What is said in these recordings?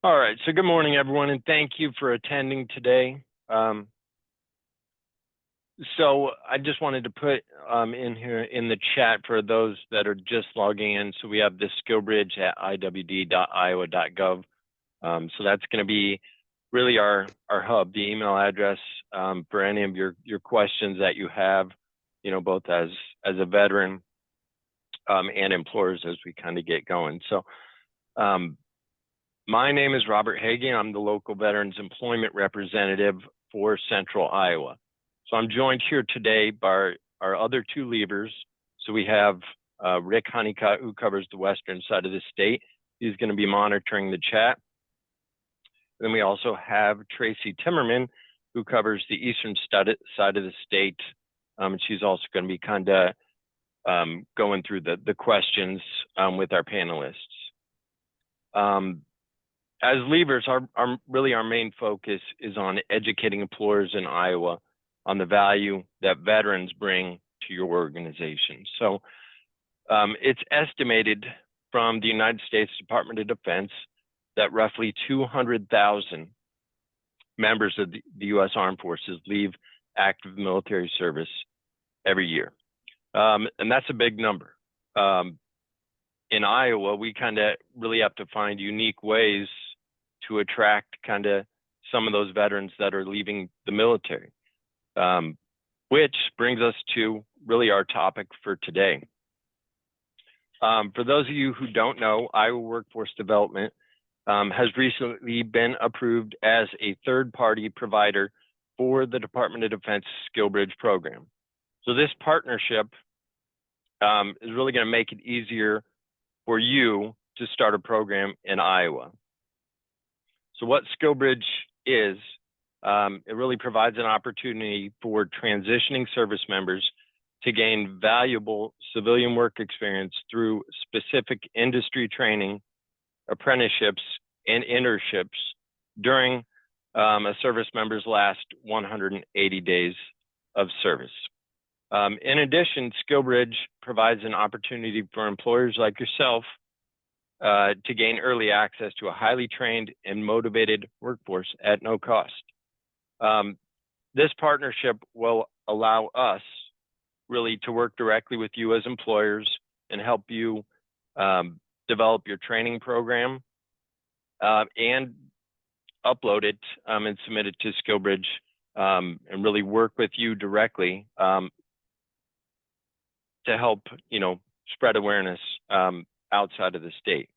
All right, so good morning, everyone, and thank you for attending today. So I just wanted to put in here in the chat for those that are just logging in. So we have this SkillBridge at iwd.iowa.gov. So that's going to be really our hub, the email address for any of your questions that you have, both as a veteran and employers as we kind of get going. So my name is Robert Hagee. I'm the local Veterans Employment Representative for Central Iowa. So I'm joined here today by our other two leaders. So we have Rick Honeycutt, who covers the western side of the state. He's going to be monitoring the chat. And then we also have Tracy Timmerman, who covers the eastern side of the state. She's also going to be kind of going through the questions with our panelists. As leaders, our main focus is on educating employers in Iowa on the value that veterans bring to your organization. So it's estimated from the United States Department of Defense that roughly 200,000 members of the U.S. Armed Forces leave active military service every year. And that's a big number. In Iowa, we kind of really have to find unique ways to attract kind of some of those veterans that are leaving the military, which brings us to really our topic for today. For those of you who don't know, Iowa Workforce Development has recently been approved as a third-party provider for the Department of Defense SkillBridge program. So this partnership is really going to make it easier for you to start a program in Iowa. So what SkillBridge is, it really provides an opportunity for transitioning service members to gain valuable civilian work experience through specific industry training, apprenticeships, and internships during a service member's last 180 days of service. In addition, SkillBridge provides an opportunity for employers like yourself to gain early access to a highly trained and motivated workforce at no cost. This partnership will allow us really to work directly with you as employers and help you develop your training program and upload it and submit it to SkillBridge and really work with you directly to help, spread awareness outside of the state.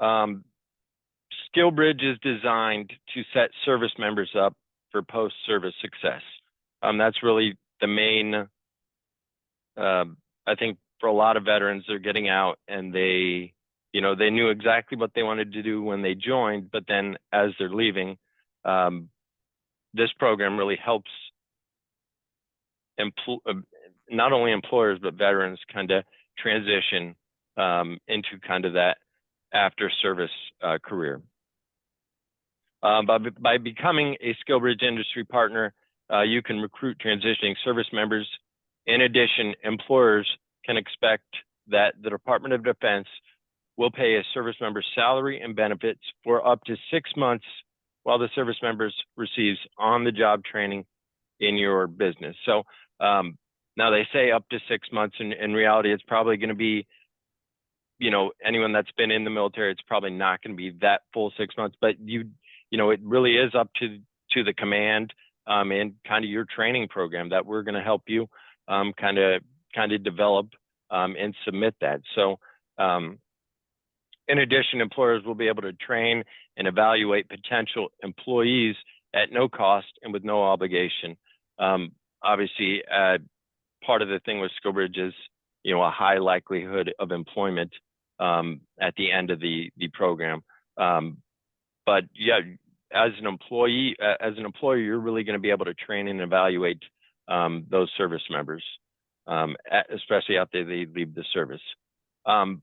SkillBridge is designed to set service members up for post-service success. That's really the main, I think for a lot of veterans, they're getting out and they knew exactly what they wanted to do when they joined, but then as they're leaving, this program really helps not only employers, but veterans kind of transition into kind of that after service career. By becoming a SkillBridge industry partner, you can recruit transitioning service members. In addition, employers can expect that the Department of Defense will pay a service member's salary and benefits for up to 6 months while the service members receives on-the-job training in your business. So now they say up to 6 months. In reality, it's probably going to be, anyone that's been in the military, it's probably not going to be that full 6 months. But it really is up to the command and kind of your training program that we're going to help you kind of develop and submit that. So in addition, employers will be able to train and evaluate potential employees at no cost and with no obligation. Obviously, part of the thing with SkillBridge is, a high likelihood of employment at the end of the program. But yeah, as an employer, you're really going to be able to train and evaluate those service members, especially after they leave the service. I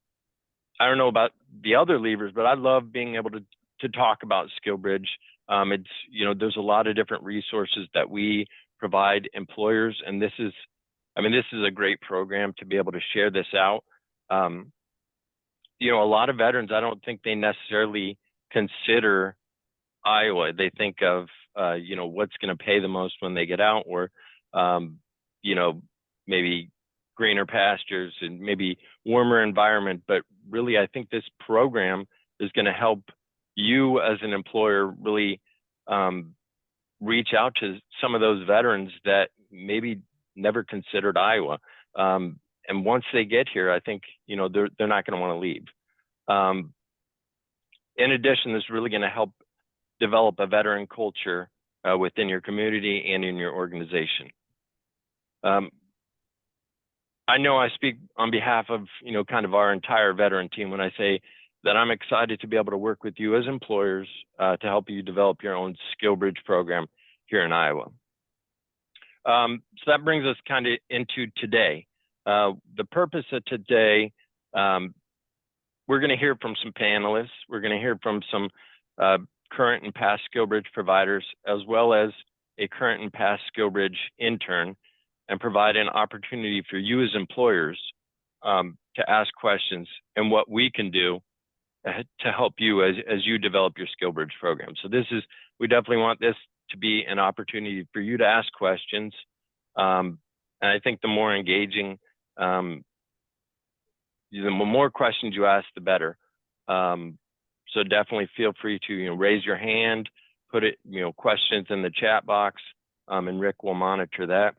don't know about the other leaders, but I love being able to talk about SkillBridge. It's, there's a lot of different resources that we provide employers, and this is a great program to be able to share this out. A lot of veterans, I don't think they necessarily consider Iowa. They think of, you know, what's going to pay the most when they get out, or, you know, maybe greener pastures and maybe warmer environment. But really, I think this program is going to help you as an employer really reach out to some of those veterans that maybe never considered Iowa. And once they get here, I think, you know, they're not going to want to leave. In addition, this is really going to help develop a veteran culture within your community and in your organization. I know I speak on behalf of, you know, kind of our entire veteran team when I say that I'm excited to be able to work with you as employers to help you develop your own SkillBridge program here in Iowa. So that brings us kind of into today. The purpose of today, we're going to hear from some panelists. We're going to hear from some current and past SkillBridge providers, as well as a current and past SkillBridge intern, and provide an opportunity for you as employers to ask questions and what we can do to help you as you develop your SkillBridge program. So we definitely want this to be an opportunity for you to ask questions. And I think the more engaging, the more questions you ask, the better. So definitely feel free to, you know, raise your hand, put it, you know, questions in the chat box, and Rick will monitor that.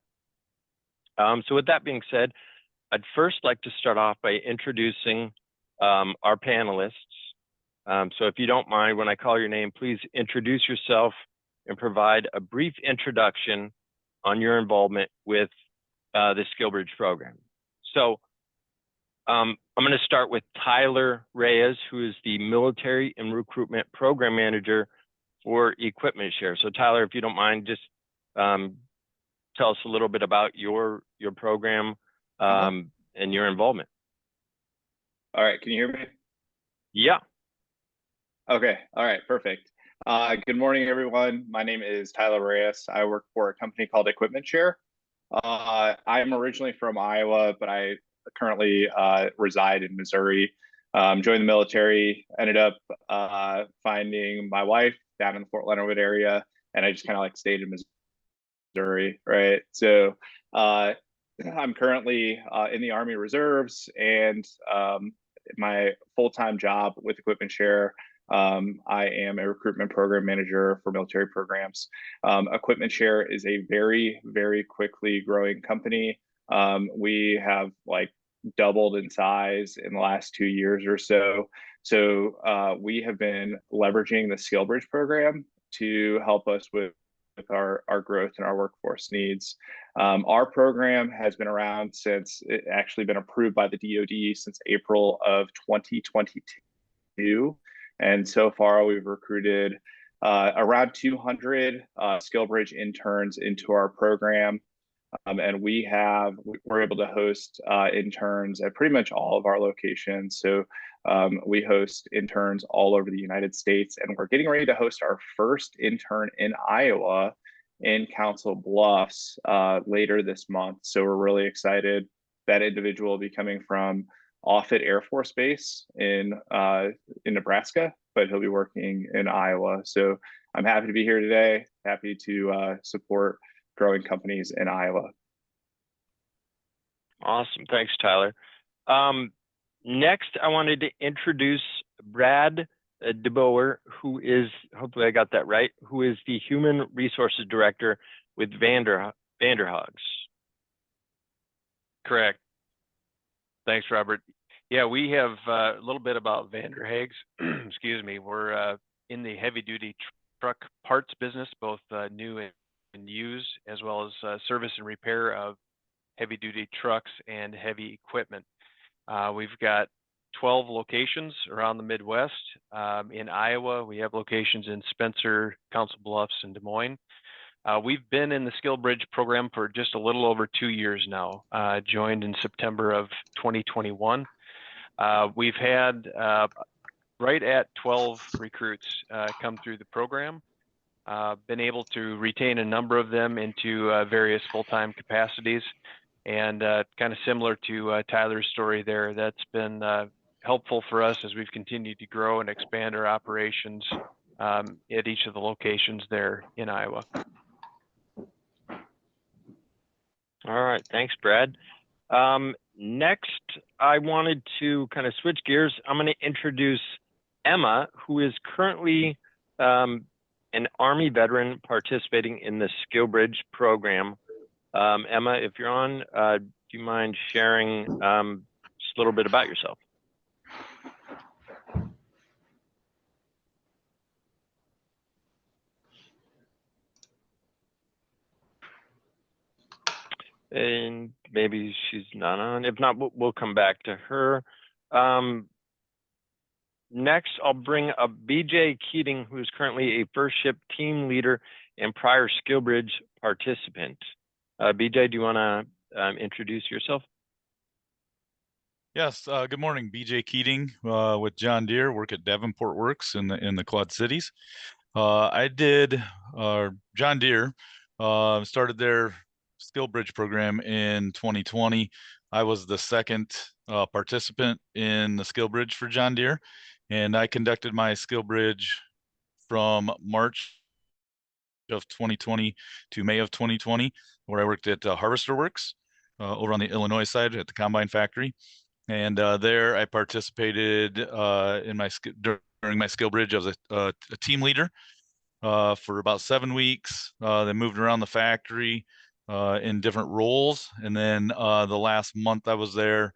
So with that being said, I'd first like to start off by introducing our panelists. So if you don't mind, when I call your name, please introduce yourself and provide a brief introduction on your involvement with the SkillBridge program. So I'm going to start with Tyler Reyes, who is the Military and Recruitment Program Manager for Equipment Share. So Tyler, if you don't mind, just tell us a little bit about your program and your involvement. All right, can you hear me? Yeah. Okay, all right, perfect. Good morning, everyone. My name is Tyler Reyes. I work for a company called Equipment Share. I'm originally from Iowa, but I currently reside in Missouri. Joined the military, ended up finding my wife down in the Fort Leonard Wood area, and I just kind of like stayed in Missouri, right? So I'm currently in the Army Reserves, and my full-time job with Equipment Share, I am a recruitment program manager for military programs. Equipment Share is a very, very quickly growing company. We have like doubled in size in the last 2 years or so. So we have been leveraging the SkillBridge program to help us with our growth and our workforce needs. Our program has been around since it actually been approved by the DoD since April of 2022. And so far we've recruited around 200 SkillBridge interns into our program. And we're able to host interns at pretty much all of our locations. So we host interns all over the United States, and we're getting ready to host our first intern in Iowa in Council Bluffs later this month. So we're really excited. That individual will be coming from Offutt Air Force Base in Nebraska, but he'll be working in Iowa. So I'm happy to be here today, happy to support growing companies in Iowa. Awesome. Thanks, Tyler. Next, I wanted to introduce Brad DeBoer, who is, hopefully I got that right, who is the Human Resources Director with Vanderhoogs. Correct. Thanks, Robert. Yeah, we have a little bit about Vanderhoogs. Excuse me. We're in the heavy-duty truck parts business, both new and used, as well as service and repair of heavy-duty trucks and heavy equipment. We've got 12 locations around the Midwest. In Iowa, we have locations in Spencer, Council Bluffs, and Des Moines. We've been in the SkillBridge program for just a little over 2 years now, joined in September of 2021. We've had right at 12 recruits come through the program. Been able to retain a number of them into various full-time capacities, and kind of similar to Tyler's story there, that's been helpful for us as we've continued to grow and expand our operations at each of the locations there in Iowa. All right, thanks, Brad. Next, I wanted to kind of switch gears. I'm going to introduce Emma, who is currently an Army veteran participating in the SkillBridge program. Emma, if you're on, do you mind sharing just a little bit about yourself? And maybe she's not on. If not, we'll come back to her. Next, I'll bring up BJ Keating, who is currently a first ship team leader and prior SkillBridge participant. BJ, do you want to introduce yourself? Yes. Good morning, BJ Keating with John Deere. Work at Davenport Works in the Quad Cities. I did John Deere. Started their SkillBridge program in 2020. I was the second participant in the SkillBridge for John Deere, and I conducted my SkillBridge from March of 2020 to May of 2020, where I worked at Harvester Works over on the Illinois side at the Combine Factory. And there I participated during my SkillBridge as a team leader for about 7 weeks. Then moved around the factory in different roles. And then the last month I was there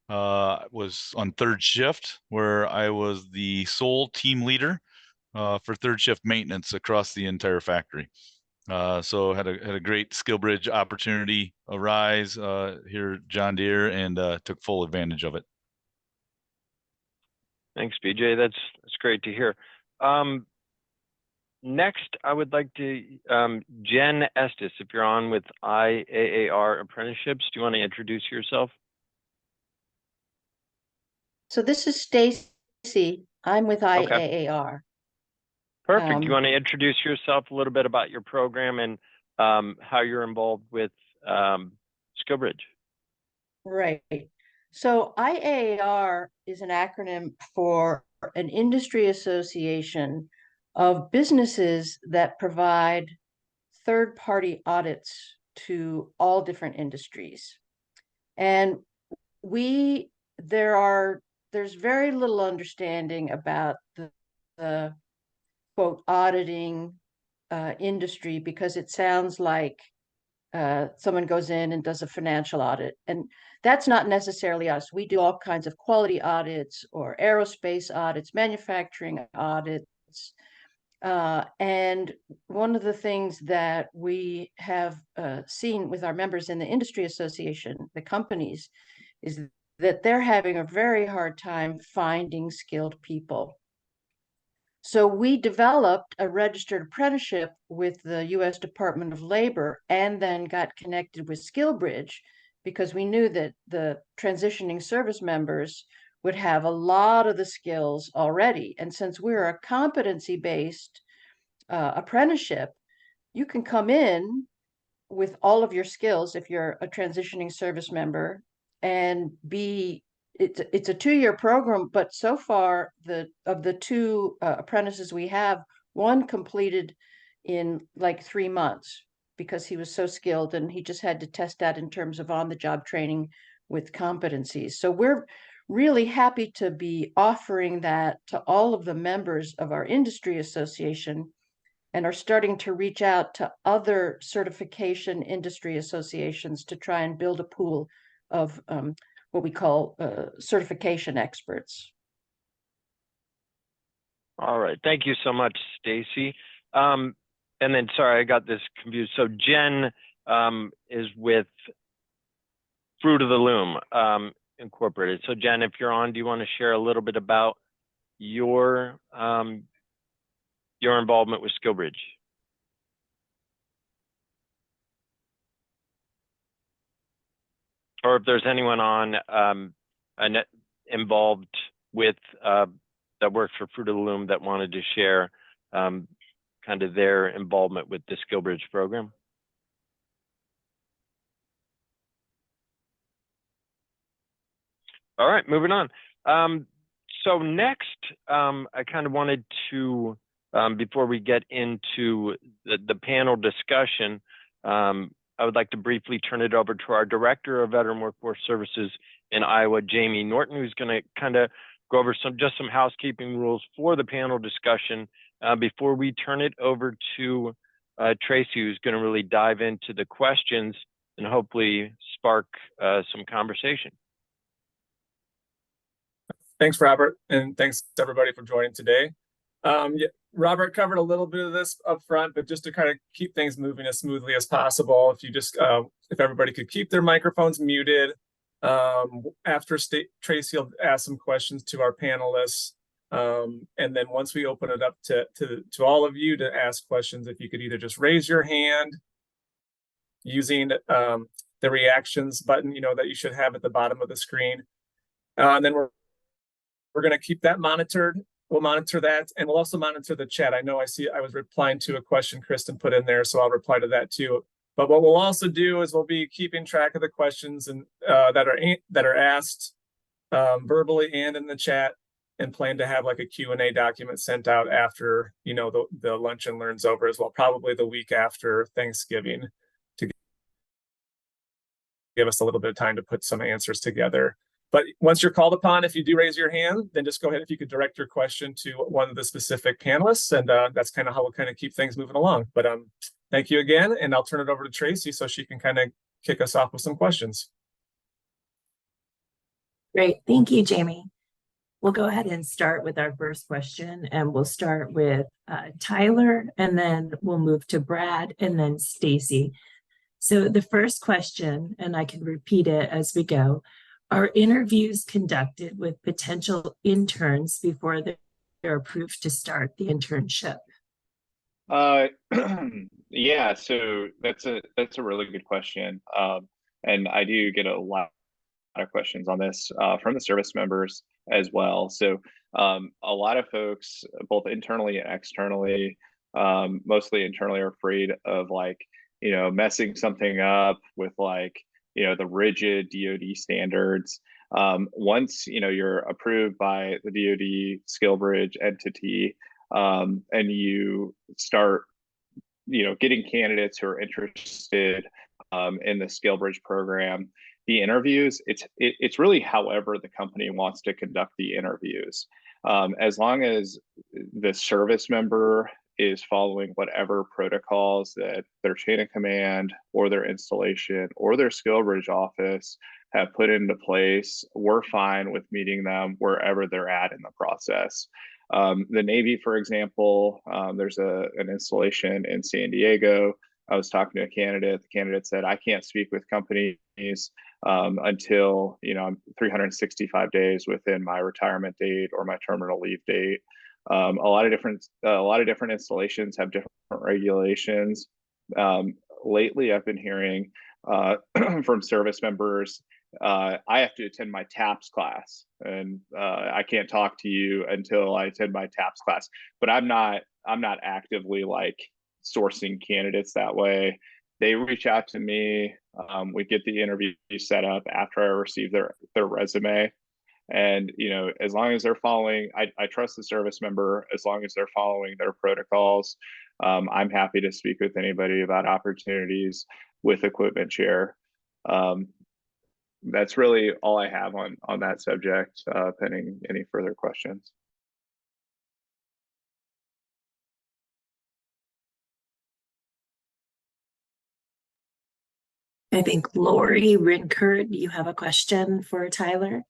was on third shift, where I was the sole team leader for third shift maintenance across the entire factory. So had a great SkillBridge opportunity arise here at John Deere, and took full advantage of it. Thanks, BJ. That's great to hear. Next, I would like to Jen Estes, if you're on with IAAR Apprenticeships, do you want to introduce yourself? So this is Stacy. I'm with IAAR. Perfect. Do you want to introduce yourself, a little bit about your program, and how you're involved with SkillBridge? Right. So IAAR is an acronym for an industry association of businesses that provide third-party audits to all different industries. And there's very little understanding about the quote auditing industry, because it sounds like someone goes in and does a financial audit, and that's not necessarily us. We do all kinds of quality audits or aerospace audits, manufacturing audits. And one of the things that we have seen with our members in the industry association, the companies, is that they're having a very hard time finding skilled people. So we developed a registered apprenticeship with the U.S. Department of Labor, and then got connected with SkillBridge, because we knew that the transitioning service members would have a lot of the skills already. And since we're a competency-based apprenticeship, you can come in with all of your skills if you're a transitioning service member, and it's a 2-year program, but so far of the 2 apprentices we have, one completed in like 3 months, because he was so skilled, and he just had to test that in terms of on-the-job training with competencies. So we're really happy to be offering that to all of the members of our industry association, and are starting to reach out to other certification industry associations to try and build a pool of what we call certification experts. All right. Thank you so much, Stacy. And then, sorry, I got this confused. So Jen is with Fruit of the Loom Incorporated. So Jen, if you're on, do you want to share a little bit about your involvement with SkillBridge? Or if there's anyone on involved with that works for Fruit of the Loom that wanted to share kind of their involvement with the SkillBridge program. All right, moving on. So next, I kind of wanted to, before we get into the panel discussion, I would like to briefly turn it over to our Director of Veteran Workforce Services in Iowa, Jamie Norton, who's going to kind of go over some housekeeping rules for the panel discussion before we turn it over to Tracy, who's going to really dive into the questions and hopefully spark some conversation. Thanks, Robert, and thanks everybody for joining today. Yeah, Robert covered a little bit of this up front, but just to kind of keep things moving as smoothly as possible, if you just if everybody could keep their microphones muted. After Tracy will ask some questions to our panelists, and then once we open it up to all of you to ask questions, if you could either just raise your hand using the reactions button, that you should have at the bottom of the screen, and then we're going to keep that monitored. We'll monitor that, and we'll also monitor the chat. I know I was replying to a question Kristen put in there, so I'll reply to that too. But what we'll also do is we'll be keeping track of the questions and that are asked verbally and in the chat, and plan to have like a Q&A document sent out after the lunch and learn's over as well, probably the week after Thanksgiving, to give us a little bit of time to put some answers together. But once you're called upon, if you do raise your hand, then just go ahead, if you could direct your question to one of the specific panelists, and that's kind of how we'll kind of keep things moving along. But thank you again, and I'll turn it over to Tracy so she can kind of kick us off with some questions. Great, thank you, Jamie. We'll go ahead and start with our first question, and we'll start with Tyler, and then we'll move to Brad, and then Stacy. So the first question, and I can repeat it as we go, are interviews conducted with potential interns before they're approved to start the internship? Yeah, so that's a really good question. And I do get a lot of questions on this from the service members as well. So a lot of folks, both internally and externally, mostly internally, are afraid of messing something up with the rigid DoD standards. Once you're approved by the DoD SkillBridge entity, and you start getting candidates who are interested in the SkillBridge program, the interviews, it's really however the company wants to conduct the interviews. As long as the service member is following whatever protocols that their chain of command or their installation or their SkillBridge office have put into place, we're fine with meeting them wherever they're at in the process. The Navy, for example, there's an installation in San Diego. I was talking to a candidate. The candidate said, I can't speak with companies until I'm 365 days within my retirement date or my terminal leave date. A lot of different installations have different regulations. Lately, I've been hearing from service members, I have to attend my TAPS class, and I can't talk to you until I attend my TAPS class. But I'm not actively sourcing candidates that way. They reach out to me. We get the interview set up after I receive their resume. And as long as they're following, I trust the service member. As long as they're following their protocols, I'm happy to speak with anybody about opportunities with Equipment Share. That's really all I have on that subject, pending any further questions. I think Lori Rinkert, you have a question for Tyler?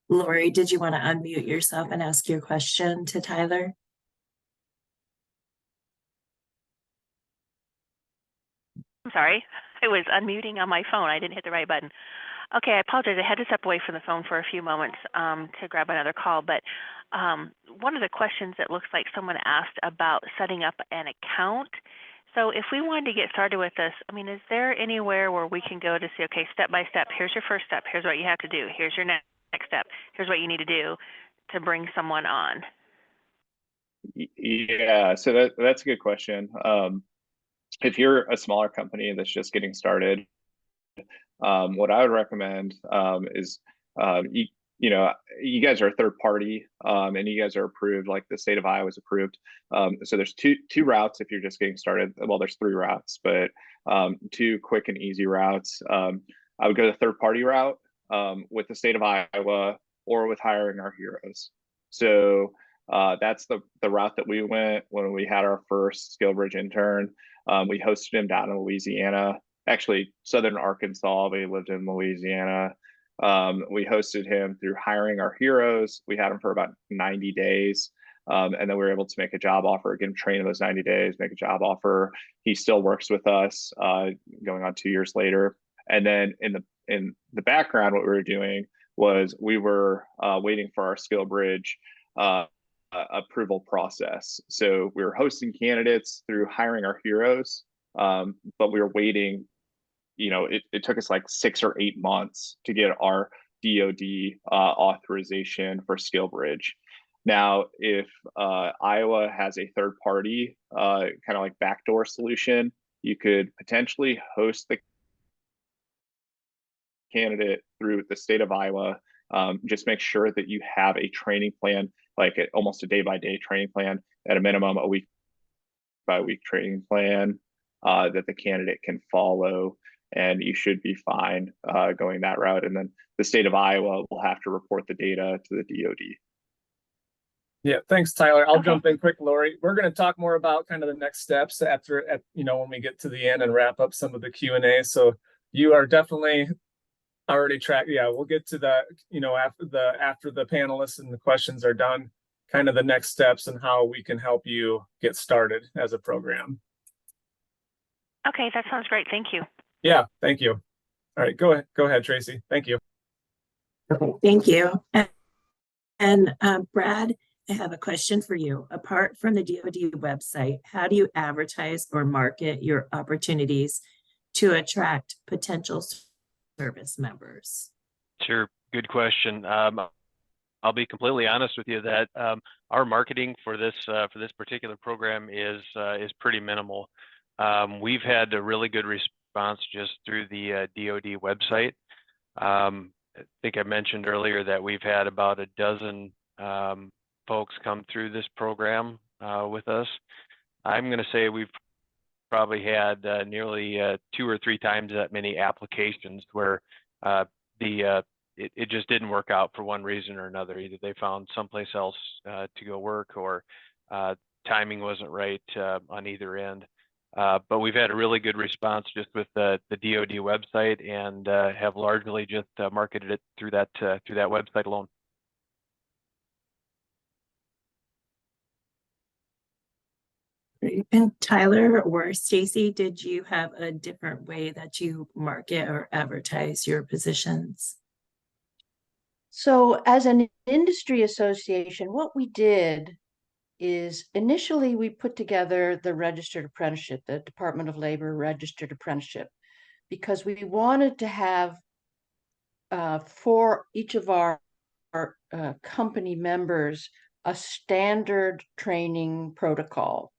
Lori, did you want to unmute yourself and ask your question to Tyler? I'm sorry, I was unmuting on my phone. I didn't hit the right button. Okay, I apologize. I had to step away from the phone for a few moments to grab another call. But one of the questions that looks like someone asked about setting up an account. So if we wanted to get started with this, is there anywhere where we can go to say, okay, step by step, here's your first step, here's what you have to do, here's your next step, here's what you need to do to bring someone on? Yeah, so that's a good question. If you're a smaller company that's just getting started, what I would recommend is you know, you guys are a third party, and you guys are approved, like the state of Iowa is approved. So there's two routes if you're just getting started. Well, there's three routes, but two quick and easy routes. I would go the third party route with the state of Iowa or with hiring our heroes. So that's the route that we went when we had our first SkillBridge intern. We hosted him down in Louisiana, actually Southern Arkansas, but he lived in Louisiana. We hosted him through hiring our heroes. We had him for about 90 days. And then we were able to make a job offer, get him trained in those 90 days, make a job offer. He still works with us, going on 2 years later. And then in the background, what we were doing was we were waiting for our SkillBridge approval process. So we were hosting candidates through hiring our heroes, but we were waiting. It took us like 6 or 8 months to get our DoD authorization for SkillBridge. Now, if Iowa has a third party kind of like backdoor solution, you could potentially host the candidate through the state of Iowa. Just make sure that you have a training plan, like almost a day-by-day training plan, at a minimum a week-by-week training plan that the candidate can follow, and you should be fine going that route. And then the state of Iowa will have to report the data to the DoD. Yeah, thanks, Tyler. I'll jump in quick, Lori. We're going to talk more about kind of the next steps when we get to the end and wrap up some of the Q&A. So you are definitely already tracked. Yeah, we'll get to that, after the panelists and the questions are done, kind of the next steps and how we can help you get started as a program. Okay, that sounds great. Thank you. Yeah, thank you. All right, go ahead, Tracy. Thank you. Okay, thank you. And Brad, I have a question for you. Apart from the DoD website, how do you advertise or market your opportunities to attract potential service members? Sure, good question. I'll be completely honest with you that our marketing for this particular program is pretty minimal. We've had a really good response just through the DoD website. I think I mentioned earlier that we've had about a dozen folks come through this program with us. I'm going to say we've probably had nearly 2 or 3 times that many applications where it just didn't work out for one reason or another. Either they found someplace else to go work, or timing wasn't right on either end. But we've had a really good response just with the DoD website, and have largely just marketed it through that website alone. And Tyler or Stacy, did you have a different way that you market or advertise your positions? So as an industry association, what we did is initially we put together the registered apprenticeship, the Department of Labor registered apprenticeship, because we wanted to have for each of our company members a standard training protocol.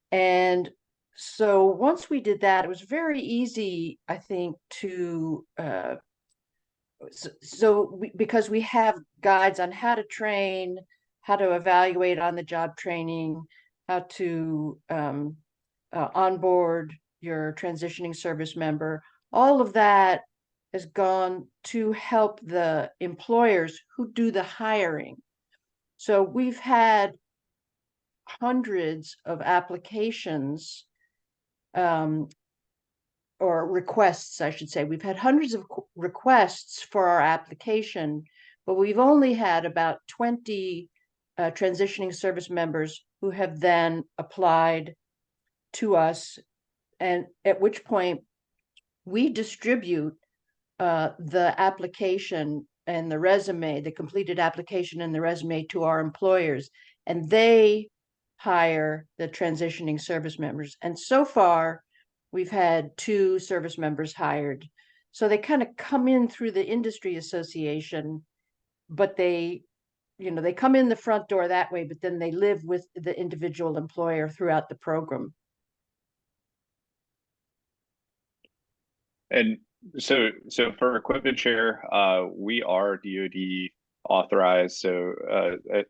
And so once we did that, it was very easy, I think, to because we have guides on how to train, how to evaluate on the job training, how to onboard your transitioning service member. All of that has gone to help the employers who do the hiring. So we've had hundreds of applications or requests, I should say. We've had hundreds of requests for our application, but we've only had about 20 transitioning service members who have then applied to us, and at which point we distribute the application and the resume, the completed application and the resume, to our employers, and they hire the transitioning service members. And so far, we've had 2 service members hired. So they kind of come in through the industry association, but they they come in the front door that way, but then they live with the individual employer throughout the program. And so for equipment share, we are DoD authorized, so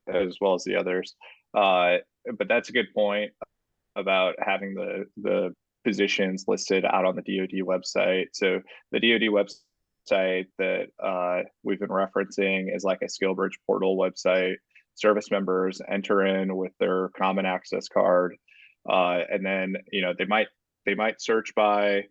as well as the others. But that's a good point about having the positions listed out on the DoD website. So the DoD website that we've been referencing is like a SkillBridge portal website. Service members enter in with their common access card, and then they might search by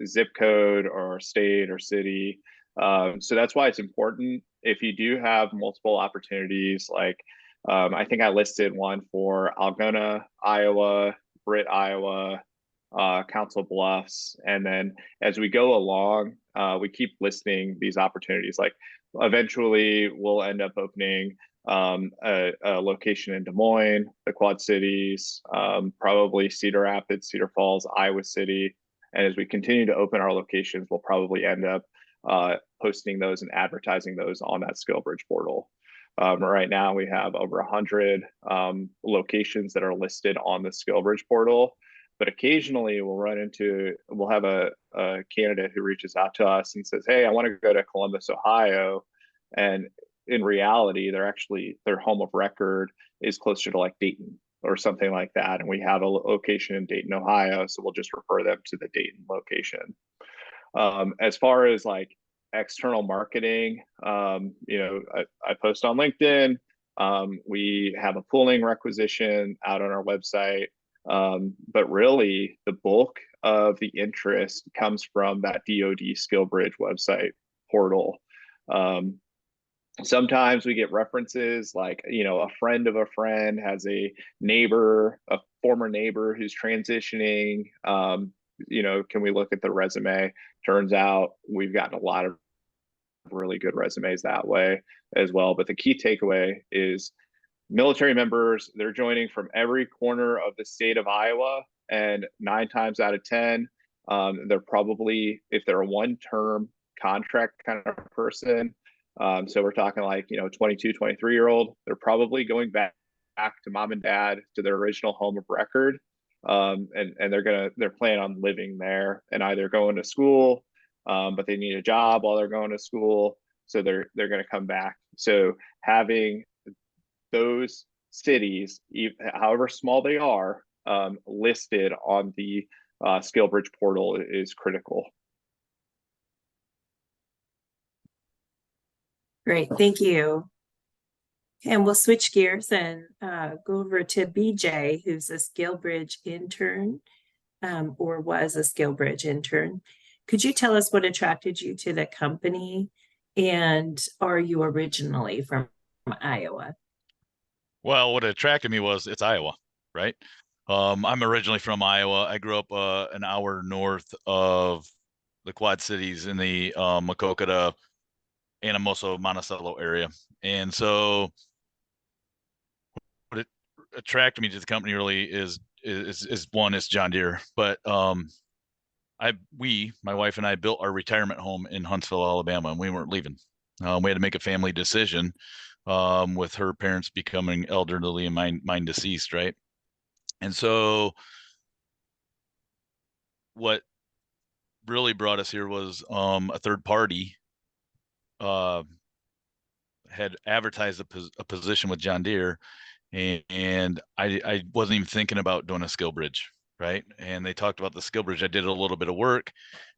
zip code or state or city. So that's why it's important if you do have multiple opportunities. Like I think I listed one for Algona, Iowa, Britt, Iowa, Council Bluffs, and then as we go along, we keep listing these opportunities. Like eventually, we'll end up opening a location in Des Moines, the Quad Cities, probably Cedar Rapids, Cedar Falls, Iowa City. And as we continue to open our locations, we'll probably end up posting those and advertising those on that SkillBridge portal. Right now, we have over 100 locations that are listed on the SkillBridge portal. But occasionally, we'll have a candidate who reaches out to us and says, "Hey, I want to go to Columbus, Ohio," and in reality, their home of record is closer to like Dayton or something like that. And we have a location in Dayton, Ohio. So we'll just refer them to the Dayton location. As far as like external marketing, I post on LinkedIn. We have a pooling requisition out on our website. But really the bulk of the interest comes from that DoD SkillBridge website portal. Sometimes we get references like, a friend of a friend has a former neighbor who's transitioning. Can we look at the resume? Turns out we've gotten a lot of really good resumes that way as well. But the key takeaway is military members, they're joining from every corner of the state of Iowa, and 9 times out of 10, they're probably, if they're a one-term contract kind of person, so we're talking like 22, 23-year-old, they're probably going back to mom and dad, to their original home of record, and they're planning on living there and either going to school, but they need a job while they're going to school, so they're going to come back. So having those cities, however small they are, listed on the SkillBridge portal is critical. Great, thank you. And we'll switch gears and go over to BJ, who's a SkillBridge intern, or was a SkillBridge intern. Could you tell us what attracted you to the company, and are you originally from Iowa? Well, what attracted me was it's Iowa, right? I'm originally from Iowa. I grew up an hour north of the Quad Cities in the Maquoketa, Anamosa, Monticello area. And so what attracted me to the company really is one, it's John Deere, but my wife and I built our retirement home in Huntsville, Alabama, and we weren't leaving. We had to make a family decision with her parents becoming elderly and mine deceased, right? And so what really brought us here was a third party had advertised a position with John Deere, and I wasn't even thinking about doing a SkillBridge, right? And they talked about the SkillBridge. I did a little bit of work,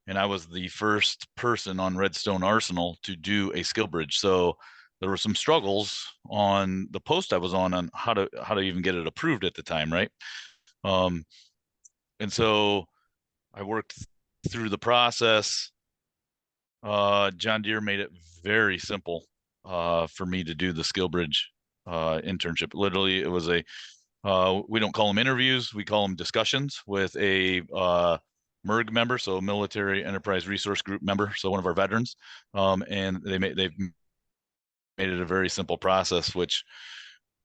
and I was the first person on Redstone Arsenal to do a SkillBridge. So there were some struggles on the post I was on how to even get it approved at the time, right? And so I worked through the process. John Deere made it very simple for me to do the SkillBridge internship. Literally, it was we don't call them interviews, we call them discussions with a MERG member, so Military Enterprise Resource Group member, so one of our veterans, and they've made it a very simple process, which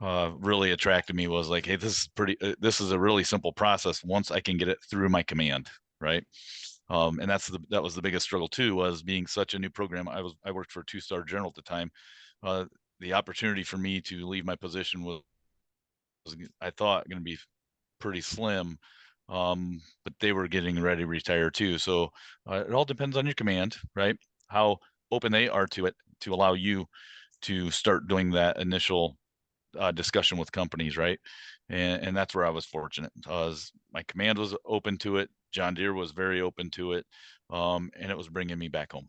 really attracted me. Was like, hey, this is a really simple process once I can get it through my command, right? And that was the biggest struggle too, was being such a new program. I worked for a 2-star general at the time. the opportunity for me to leave my position was I thought going to be pretty slim. But they were getting ready to retire too. So it all depends on your command, right? How open they are to it, to allow you to start doing that initial discussion with companies, right? And that's where I was fortunate. My command was open to it. John Deere was very open to it, and it was bringing me back home.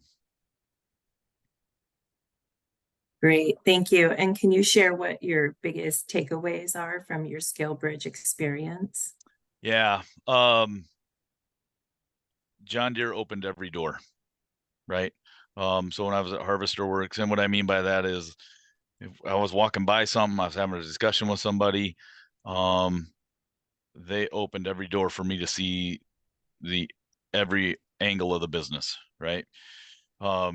Great, thank you. And can you share what your biggest takeaways are from your SkillBridge experience? Yeah, John Deere opened every door, right? So when I was at Harvester Works, and what I mean by that is, if I was walking by something, I was having a discussion with somebody, they opened every door for me to see every angle of the business, right? But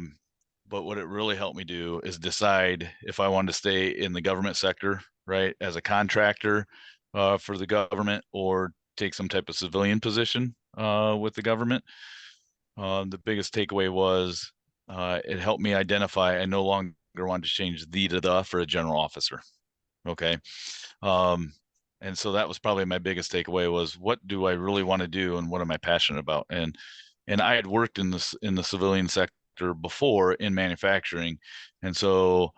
what it really helped me do is decide if I wanted to stay in the government sector, right, as a contractor for the government, or take some type of civilian position with the government. The biggest takeaway was it helped me identify I no longer wanted to change the to the for a general officer. Okay. And so that was probably my biggest takeaway was, what do I really want to do and what am I passionate about? And I had worked in the civilian sector before in manufacturing. And so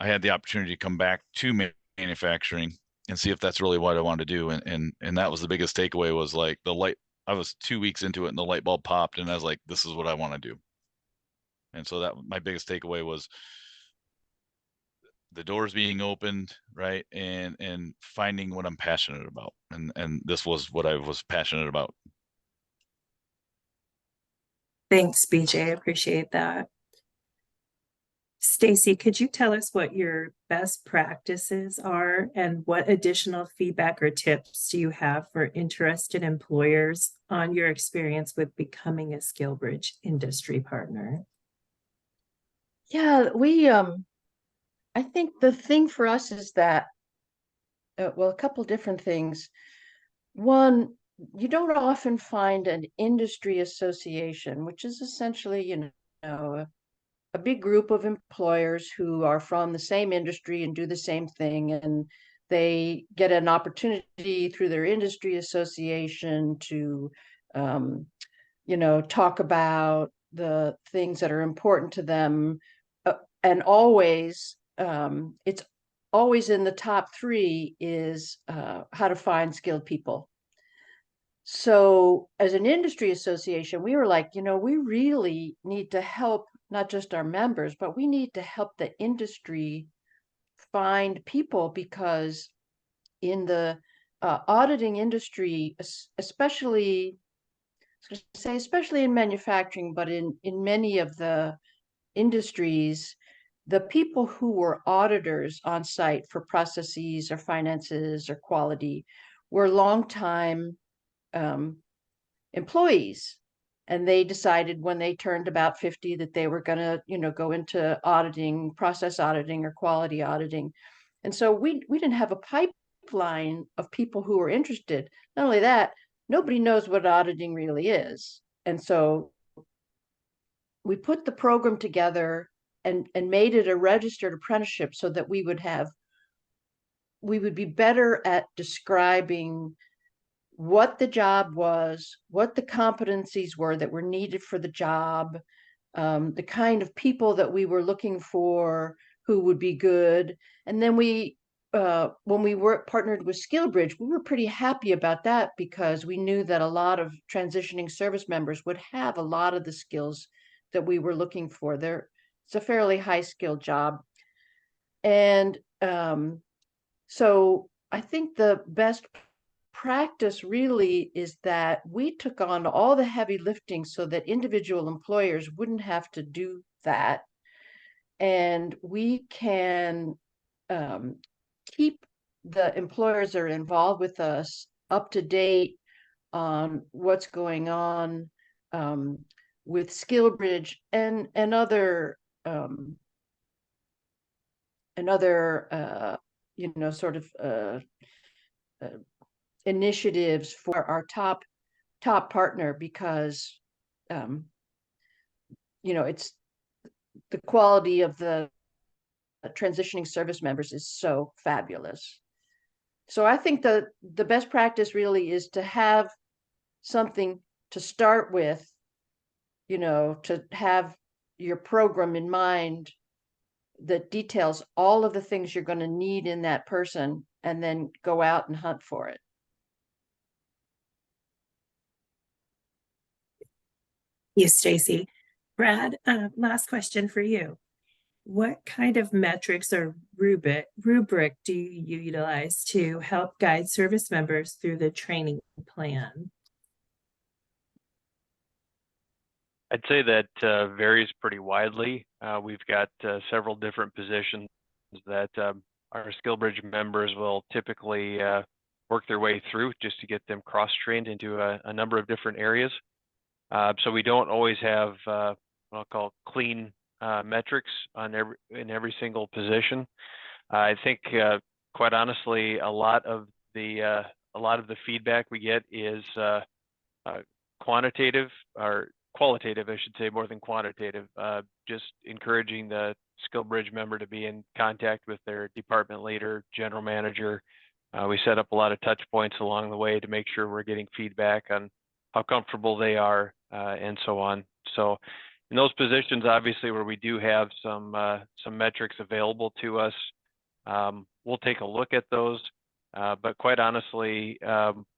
I had the opportunity to come back to manufacturing and see if that's really what I wanted to do. And that was the biggest takeaway, was like I was 2 weeks into it and the light bulb popped and I was like, this is what I want to do. And so that my biggest takeaway was the doors being opened, right, and finding what I'm passionate about, and this was what I was passionate about. Thanks, BJ. I appreciate that. Stacy, could you tell us what your best practices are and what additional feedback or tips do you have for interested employers on your experience with becoming a SkillBridge industry partner? Yeah, I think the thing for us is that, well, a couple different things. One, you don't often find an industry association, which is essentially, a big group of employers who are from the same industry and do the same thing, and they get an opportunity through their industry association to, talk about the things that are important to them, and always, it's always in the top three is how to find skilled people. So as an industry association, we were like, we really need to help not just our members, but we need to help the industry find people, because in the auditing industry, especially in manufacturing, but in many of the industries, the people who were auditors on site for processes or finances or quality were longtime employees. And they decided when they turned about 50 that they were going to, go into auditing, process auditing or quality auditing. And so we didn't have a pipeline of people who were interested. Not only that, nobody knows what auditing really is. And so we put the program together and made it a registered apprenticeship so that we would be better at describing what the job was, what the competencies were that were needed for the job, the kind of people that we were looking for who would be good. And then when we were partnered with SkillBridge, we were pretty happy about that, because we knew that a lot of transitioning service members would have a lot of the skills that we were looking for. It's a fairly high skill job. And so I think the best practice really is that we took on all the heavy lifting so that individual employers wouldn't have to do that. And we can keep the employers that are involved with us up to date on what's going on with SkillBridge and other sort of initiatives for our top partner, because it's the quality of the transitioning service members is so fabulous. So I think the best practice really is to have something to start with, you know, to have your program in mind that details all of the things you're going to need in that person, and then go out and hunt for it. You, Stacy. Brad, last question for you. What kind of metrics or rubric do you utilize to help guide service members through the training plan? I'd say that varies pretty widely. We've got several different positions that our SkillBridge members will typically work their way through just to get them cross-trained into a number of different areas. So we don't always have what I'll call clean metrics on in every single position. I think, quite honestly, a lot of the feedback we get is quantitative, or qualitative, I should say, more than quantitative. Just encouraging the SkillBridge member to be in contact with their department leader, general manager. We set up a lot of touch points along the way to make sure we're getting feedback on how comfortable they are, and so on. So in those positions, obviously, where we do have some metrics available to us, we'll take a look at those. But quite honestly,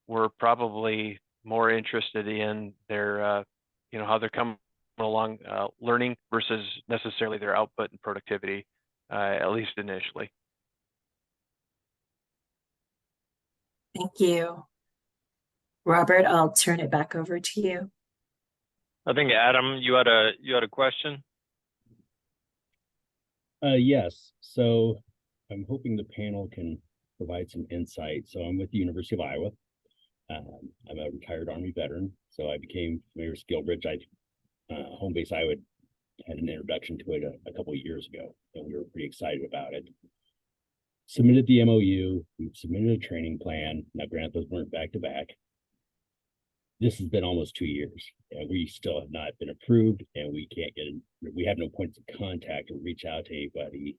we're probably more interested in their, how they're coming along learning versus necessarily their output and productivity, at least initially. Thank you. Robert, I'll turn it back over to you. I think Adam, you had a question. Yes. So I'm hoping the panel can provide some insight. So I'm with the University of Iowa. I'm a retired Army veteran, so I became familiar with SkillBridge. Home Base Iowa had an introduction to it a couple of years ago, and we were pretty excited about it. Submitted the MOU. We've submitted a training plan. Now, granted, those weren't back to back. This has been almost 2 years, and we still have not been approved, and we have no points of contact or reach out to anybody.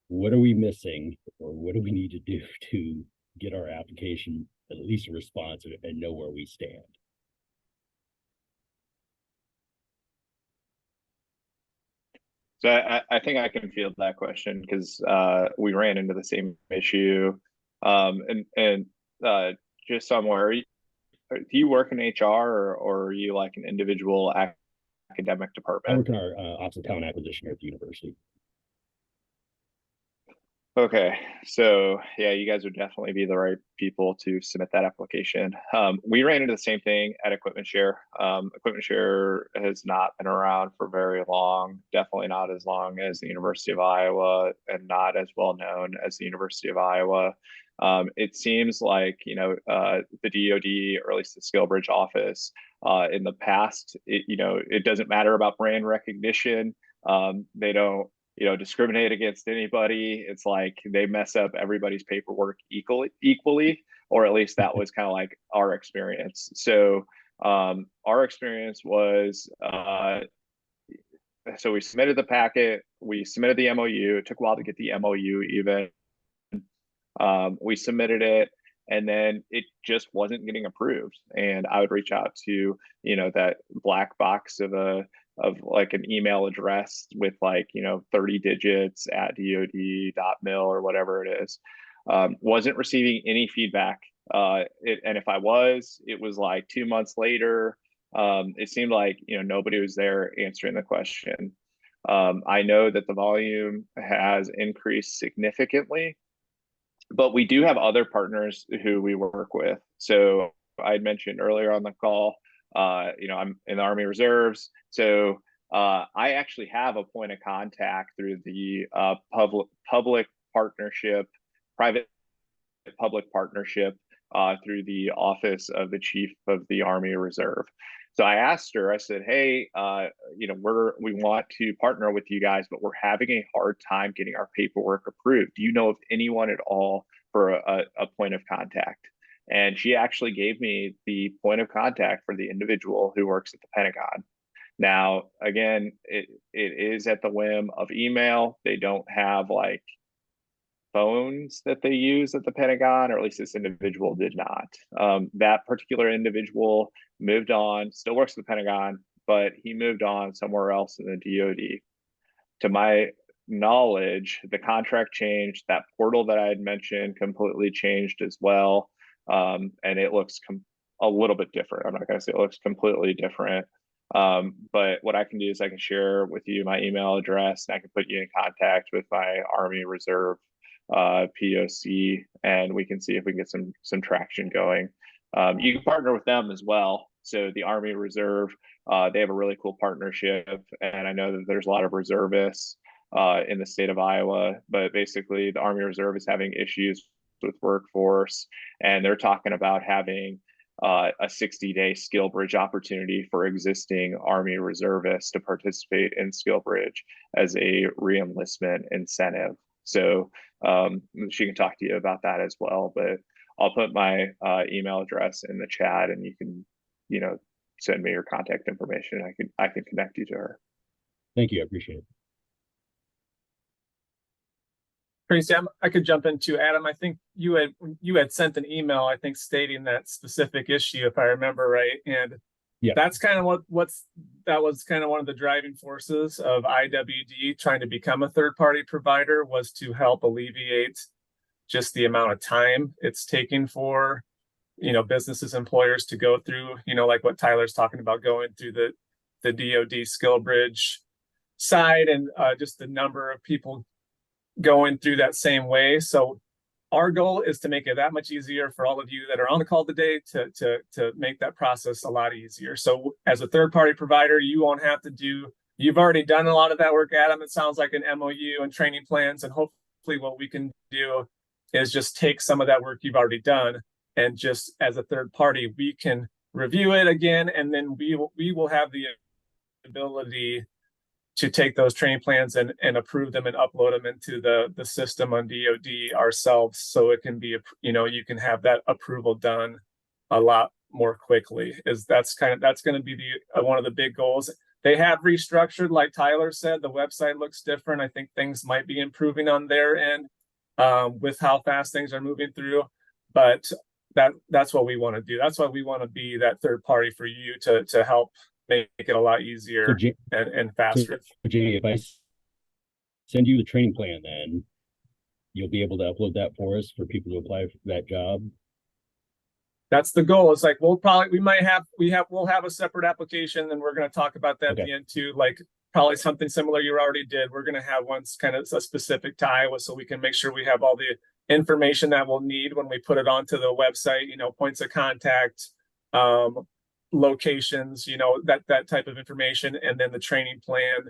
What are we missing, or what do we need to do to get our application at least a response and know where we stand? So I think I can field that question, because we ran into the same issue. And just somewhere, do you work in HR, or are you like an individual academic department? I work in our Office of Talent Acquisition here at the university. Okay, so yeah, you guys would definitely be the right people to submit that application. We ran into the same thing at Equipment Share. Equipment Share has not been around for very long, definitely not as long as the University of Iowa, and not as well known as the University of Iowa. It seems like, the DoD, or at least the SkillBridge office, in the past, it doesn't matter about brand recognition. They don't discriminate against anybody. It's like they mess up everybody's paperwork equally, or at least that was kind of like our experience. So our experience was, so we submitted the packet, we submitted the MOU. It took a while to get the MOU even. We submitted it, and then it just wasn't getting approved. And I would reach out to, that black box of like an email address with 30 digits at dod.mil or whatever it is. Wasn't receiving any feedback. And if I was, it was like 2 months later. It seemed like, nobody was there answering the question. I know that the volume has increased significantly, but we do have other partners who we work with. So I had mentioned earlier on the call, I'm in the Army Reserves. So I actually have a point of contact through the public partnership, private public partnership, through the Office of the Chief of the Army Reserve. So I asked her, I said, hey, we want to partner with you guys, but we're having a hard time getting our paperwork approved. Do you know of anyone at all for a point of contact? And she actually gave me the point of contact for the individual who works at the Pentagon. Now, again, it is at the whim of email. They don't have like phones that they use at the Pentagon, or at least this individual did not. That particular individual moved on, still works at the Pentagon, but he moved on somewhere else in the DoD. To my knowledge, the contract changed. That portal that I had mentioned completely changed as well. And it looks a little bit different. I'm not going to say it looks completely different. But what I can do is I can share with you my email address, and I can put you in contact with my Army Reserve POC, and we can see if we can get some traction going. You can partner with them as well. So the Army Reserve, they have a really cool partnership, and I know that there's a lot of reservists in the state of Iowa, but basically the Army Reserve is having issues with workforce, and they're talking about having a 60-day SkillBridge opportunity for existing Army reservists to participate in SkillBridge as a re-enlistment incentive. So she can talk to you about that as well, but I'll put my email address in the chat, and you can, send me your contact information. I can connect you to her. Thank you. I appreciate it. Tracy, I could jump into Adam. I think you had sent an email, I think, stating that specific issue, if I remember right. And yeah, that's kind of that was kind of one of the driving forces of IWD trying to become a third-party provider, was to help alleviate just the amount of time it's taking for businesses, employers to go through, like what Tyler's talking about, going through the DoD SkillBridge side, and just the number of people going through that same way. So our goal is to make it that much easier for all of you that are on the call today to make that process a lot easier. So as a third-party provider, you won't have to you've already done a lot of that work, Adam. It sounds like an MOU and training plans, and hopefully what we can do is just take some of that work you've already done, and just as a third party, we can review it again, and then we will have the ability to take those training plans and approve them and upload them into the system on DoD ourselves, so it can be, you can have that approval done a lot more quickly. That's going to be one of the big goals. They have restructured, like Tyler said. The website looks different. I think things might be improving on their end with how fast things are moving through, but that's what we want to do. That's why we want to be that third party for you to help make it a lot easier and faster. So Jamie, if I send you the training plan, then you'll be able to upload that for us for people to apply for that job. That's the goal. It's like we'll have a separate application, and we're going to talk about that at the end too. Like probably something similar you already did. We're going to have one kind of a specific to Iowa, so we can make sure we have all the information that we'll need when we put it onto the website. Points of contact, locations, that type of information, and then the training plan.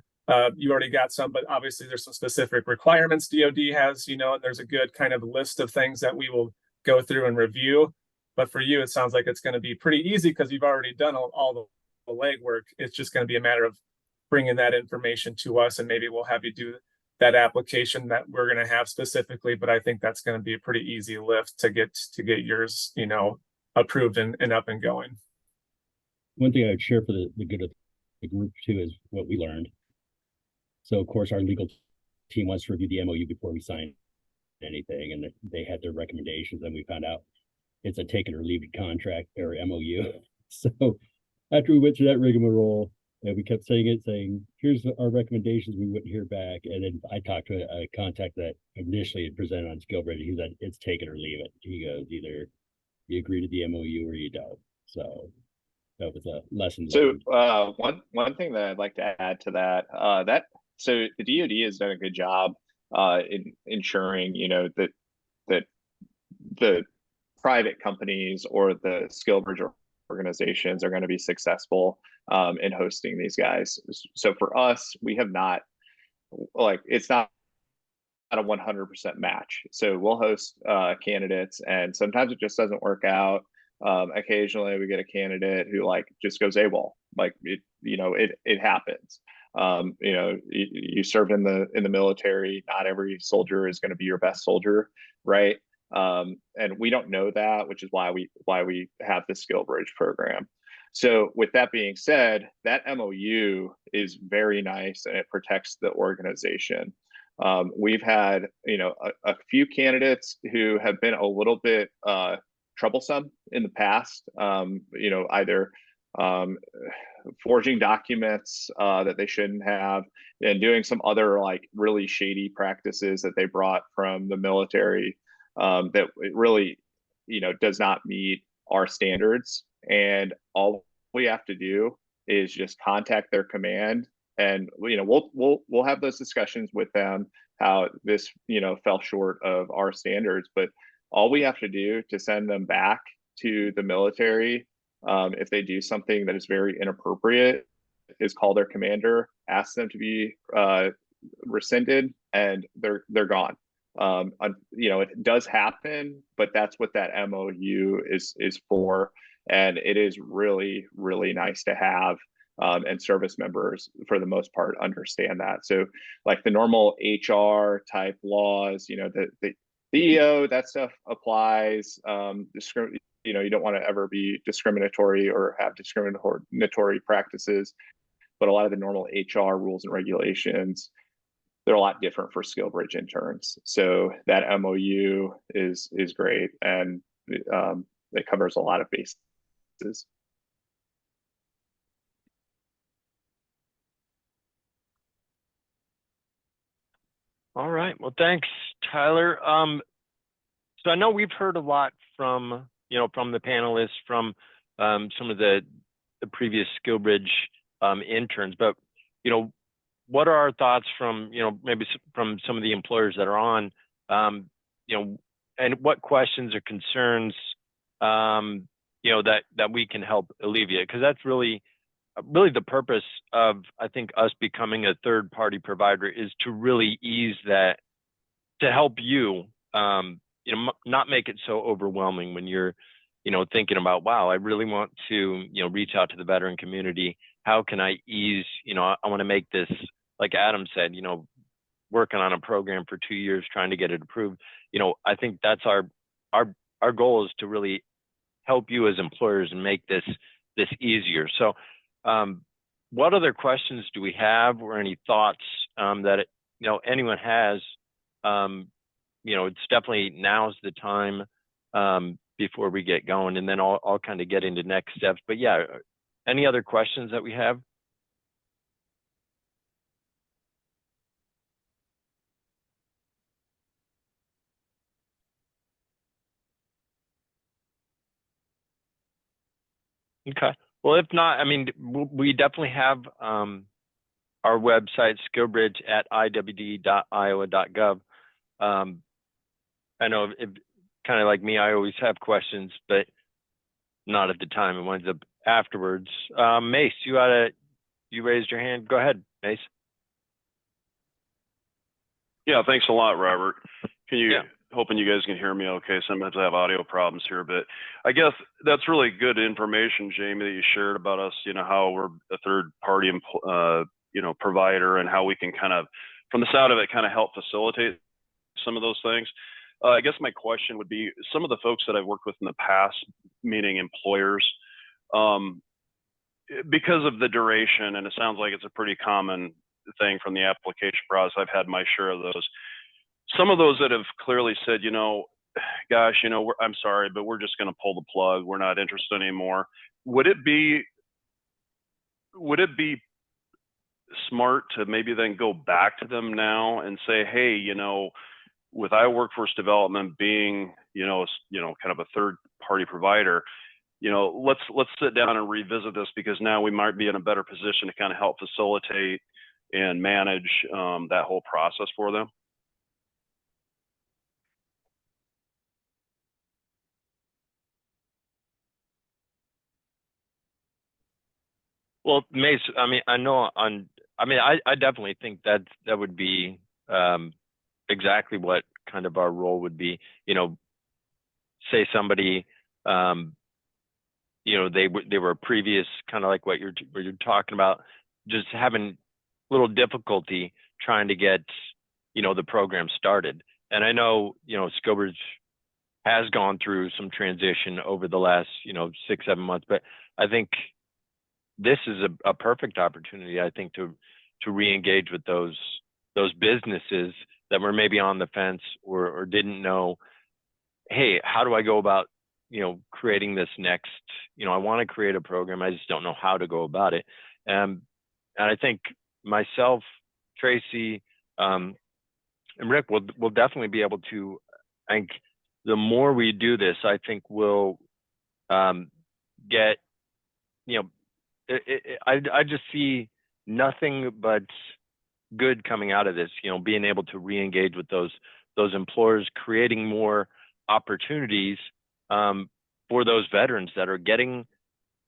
You already got some, but obviously there's some specific requirements DoD has, and there's a good kind of list of things that we will go through and review. But for you, it sounds like it's going to be pretty easy because you've already done all the legwork. It's just going to be a matter of bringing that information to us, and maybe we'll have you do that application that we're going to have specifically. But I think that's going to be a pretty easy lift to get yours, approved and up and going. One thing I would share for the good of the group too is what we learned. So of course our legal team wants to review the MOU before we sign anything, and they had their recommendations, and we found out it's a take it or leave it contract or MOU. So after we went through that rigmarole, we kept saying, here's our recommendations, we wouldn't hear back. And then I talked to a contact that initially had presented on SkillBridge. He said, it's take it or leave it. He goes, either you agree to the MOU or you don't. So that was a lesson learned. So one thing that I'd like to add to that, so the DoD has done a good job in ensuring, that the private companies or the SkillBridge organizations are going to be successful in hosting these guys. So for us, we have not, it's not a 100% match. So we'll host candidates, and sometimes it just doesn't work out. Occasionally we get a candidate who just goes AWOL. It happens. You served in the military. Not every soldier is going to be your best soldier, right? And we don't know that, which is why we have the SkillBridge program. So with that being said, that MOU is very nice and it protects the organization. We've had, a few candidates who have been a little bit troublesome in the past, either forging documents that they shouldn't have, and doing some other like really shady practices that they brought from the military, that it really, does not meet our standards. And all we have to do is just contact their command, and we'll have those discussions with them how this fell short of our standards. But all we have to do to send them back to the military, if they do something that is very inappropriate, is call their commander, ask them to be rescinded, and they're gone. It does happen, but that's what that MOU is for, and it is really, really nice to have. And service members, for the most part, understand that. So, like the normal HR type laws, the EO, that stuff applies. You don't want to ever be discriminatory or have discriminatory practices, but a lot of the normal HR rules and regulations, they're a lot different for SkillBridge interns. So that MOU is great, and it covers a lot of bases. All right. Well, thanks, Tyler. So I know we've heard a lot from the panelists, from some of the previous SkillBridge interns, but what are our thoughts from maybe from some of the employers that are on, and what questions or concerns that we can help alleviate? Because that's really the purpose of, I think, us becoming a third party provider, is to really ease that, to help you, not make it so overwhelming when you're, thinking about, wow, I really want to, reach out to the veteran community. How can I ease, I want to make this, like Adam said, working on a program for 2 years, trying to get it approved. I think that's our goal, is to really help you as employers and make this easier. So, what other questions do we have, or any thoughts that anyone has? It's definitely, now's the time before we get going, and then I'll kind of get into next steps. But yeah, any other questions that we have? Okay. Well, if not, I mean, we definitely have our website, SkillBridge, at iwd.iowa.gov. I know, if kind of like me, I always have questions, but not at the time. It winds up afterwards. Mace, you raised your hand. Go ahead, Mace. Yeah, thanks a lot, Robert. Yeah. Hoping you guys can hear me okay. Sometimes I have audio problems here, but I guess that's really good information, Jamie, that you shared about us, how we're a third party, provider, and how we can kind of, from the sound of it, kind of help facilitate some of those things. I guess my question would be, some of the folks that I've worked with in the past, meaning employers, because of the duration, and it sounds like it's a pretty common thing from the application process, I've had my share of those. Some of those that have clearly said, gosh, I'm sorry, but we're just going to pull the plug. We're not interested anymore. Would it be smart to maybe then go back to them now and say, hey, with Iowa Workforce Development being, kind of a third party provider, let's sit down and revisit this, because now we might be in a better position to kind of help facilitate and manage that whole process for them. Well, Mace, I mean, I definitely think that would be exactly what kind of our role would be. Say somebody, they were previous, kind of like what you're talking about, just having a little difficulty trying to get, the program started. And I know, SkillBridge has gone through some transition over the last, 6-7 months, but I think, this is a perfect opportunity, I think, to re-engage with those businesses that were maybe on the fence or didn't know, hey, how do I go about, creating this next, I want to create a program, I just don't know how to go about it. And I think myself, Tracy, and Rick will definitely be able to, I think the more we do this, I think we'll get, I just see nothing but good coming out of this, being able to re-engage with those employers, creating more opportunities for those veterans that are getting,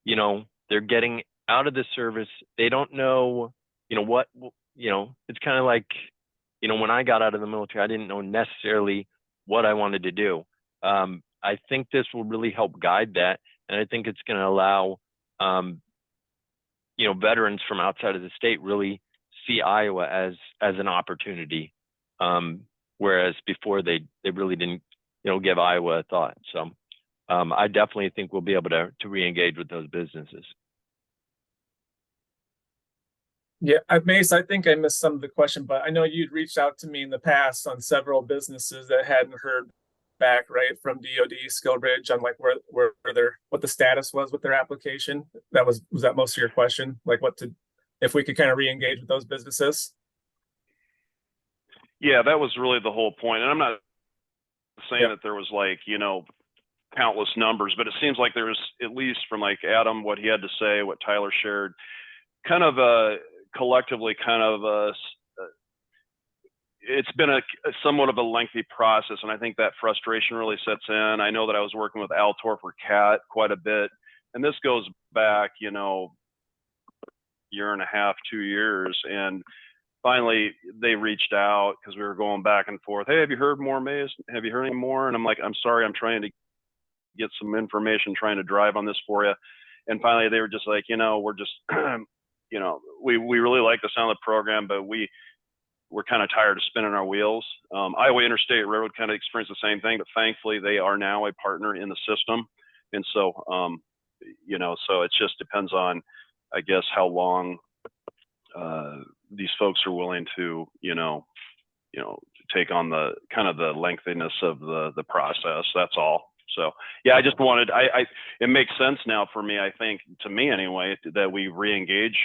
they're getting out of the service. They don't know, what, it's kind of like, when I got out of the military, I didn't know necessarily what I wanted to do. I think this will really help guide that. And I think it's going to allow, veterans from outside of the state really see Iowa as an opportunity. Whereas before they really didn't, give Iowa a thought. So I definitely think we'll be able to re-engage with those businesses. Yeah, Mace, I think I missed some of the question, but I know you'd reached out to me in the past on several businesses that hadn't heard back, right, from DoD, SkillBridge, on like what the status was with their application. Was that most of your question? Like if we could kind of re-engage with those businesses? Yeah, that was really the whole point. And I'm not saying that there was like, countless numbers, but it seems like there was, at least from like Adam, what he had to say, what Tyler shared, kind of collectively it's been a somewhat of a lengthy process, and I think that frustration really sets in. I know that I was working with Al Torfer Cat quite a bit, and this goes back, year and a half, 2 years, and finally they reached out because we were going back and forth. Hey, have you heard more, Mace? Have you heard any more? And I'm like, I'm sorry, I'm trying to get some information, trying to drive on this for you. And finally they were just like, we're just, we really like the sound of the program, but we're kind of tired of spinning our wheels. Iowa Interstate Railroad kind of experienced the same thing, but thankfully they are now a partner in the system. And so, so it just depends on, I guess, how long these folks are willing to, take on the kind of the lengthiness of the process. That's all. So yeah, I just wanted, it makes sense now for me, I think, to me anyway, that we re-engage.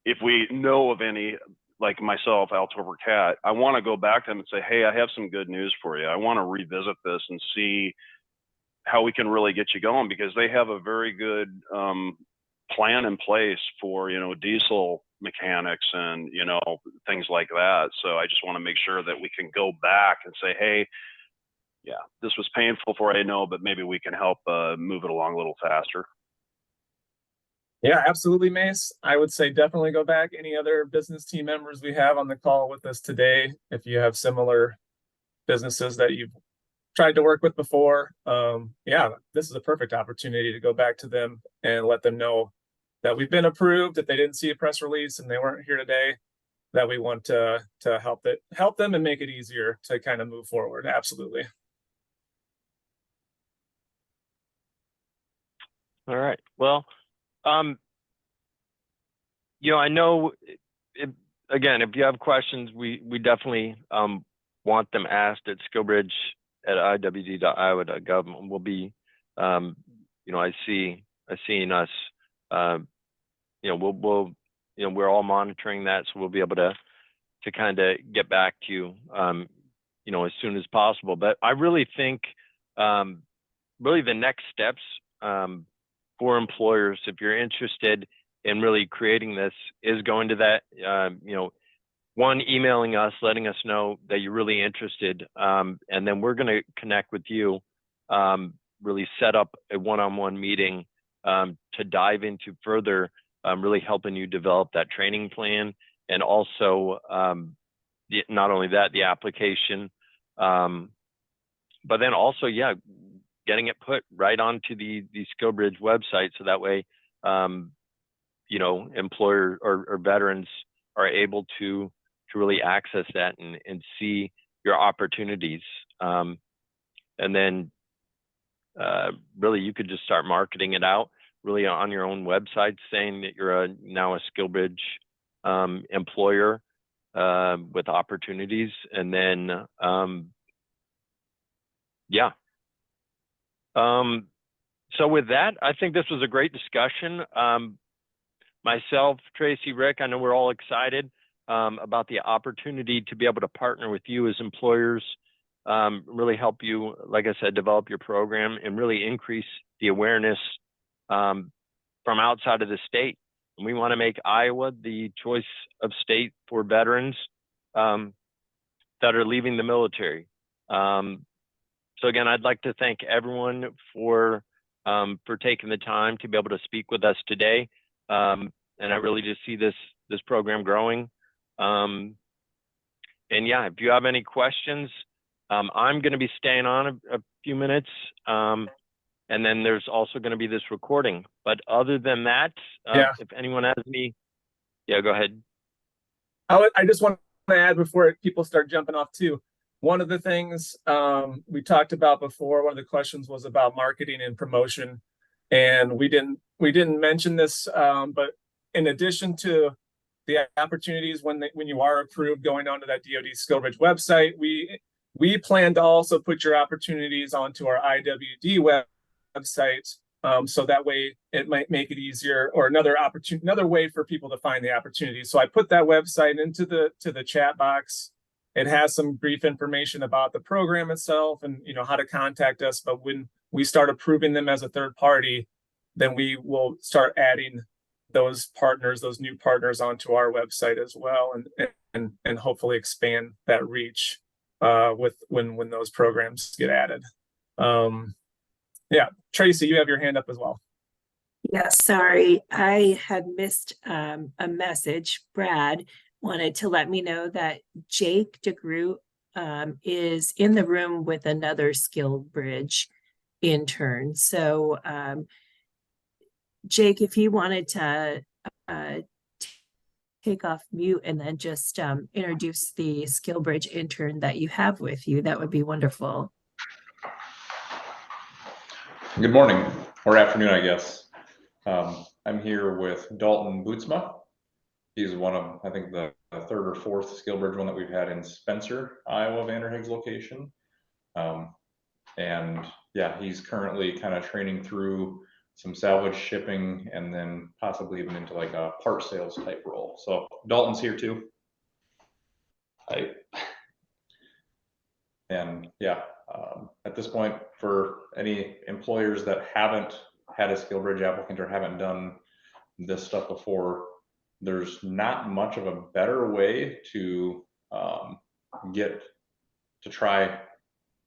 If we know of any, like myself, Al Torfer Cat, I want to go back to them and say, hey, I have some good news for you. I want to revisit this and see how we can really get you going, because they have a very good plan in place for, diesel mechanics and, things like that. So I just want to make sure that we can go back and say, hey, yeah, this was painful for, I know, but maybe we can help move it along a little faster. Yeah, absolutely, Mace. I would say definitely go back. Any other business team members we have on the call with us today, if you have similar businesses that you've tried to work with before, yeah, this is a perfect opportunity to go back to them and let them know that we've been approved, if they didn't see a press release and they weren't here today, that we want to help them and make it easier to kind of move forward. Absolutely. All right. Well, I know, again, if you have questions, we definitely want them asked at skillbridge@iwd.iowa.gov. And we'll be, I see us, we're all monitoring that, so we'll be able to kind of get back to you, as soon as possible. But I really think, really the next steps for employers, if you're interested in really creating this, is going to that, one, emailing us, letting us know that you're really interested, and then we're going to connect with you, really set up a one-on-one meeting to dive into further, really helping you develop that training plan, and also not only that, the application, but then also, yeah, getting it put right onto the SkillBridge website, so that way, employer or veterans are able to really access that and see your opportunities. And then really you could just start marketing it out. really on your own website saying that you're now a SkillBridge employer with opportunities. And then, yeah. So with that, I think this was a great discussion. Myself, Tracy, Rick, I know we're all excited about the opportunity to be able to partner with you as employers, really help you, like I said, develop your program and really increase the awareness from outside of the state. And we want to make Iowa the choice of state for veterans that are leaving the military. So again, I'd like to thank everyone for taking the time to be able to speak with us today. And I really just see this program growing. And yeah, if you have any questions, I'm going to be staying on a few minutes. And then there's also going to be this recording. But other than that, if anyone has any, yeah, go ahead. I just want to add before people start jumping off too. One of the things we talked about before, one of the questions was about marketing and promotion, and we didn't mention this, but in addition to the opportunities when you are approved going onto that DoD SkillBridge website, we plan to also put your opportunities onto our IWD website, so that way it might make it easier, or another way for people to find the opportunities. So I put that website into the chat box. It has some brief information about the program itself and how to contact us. But when we start approving them as a third party, then we will start adding those new partners onto our website as well, and hopefully expand that reach when those programs get added. Yeah, Tracy, you have your hand up as well. Yeah, sorry, I had missed a message. Brad wanted to let me know that Jake DeGroot is in the room with another SkillBridge intern. So Jake, if you wanted to take off mute and then just introduce the SkillBridge intern that you have with you, that would be wonderful. Good morning, or afternoon, I guess. I'm here with Dalton Bootsma. He's one of, I think, the third or fourth SkillBridge one that we've had in Spencer, Iowa, Vanderhaeg's location. And yeah, he's currently kind of training through some salvage shipping and then possibly even into like a part sales type role. So Dalton's here too. And yeah, at this point, for any employers that haven't had a SkillBridge applicant or haven't done this stuff before, there's not much of a better way to try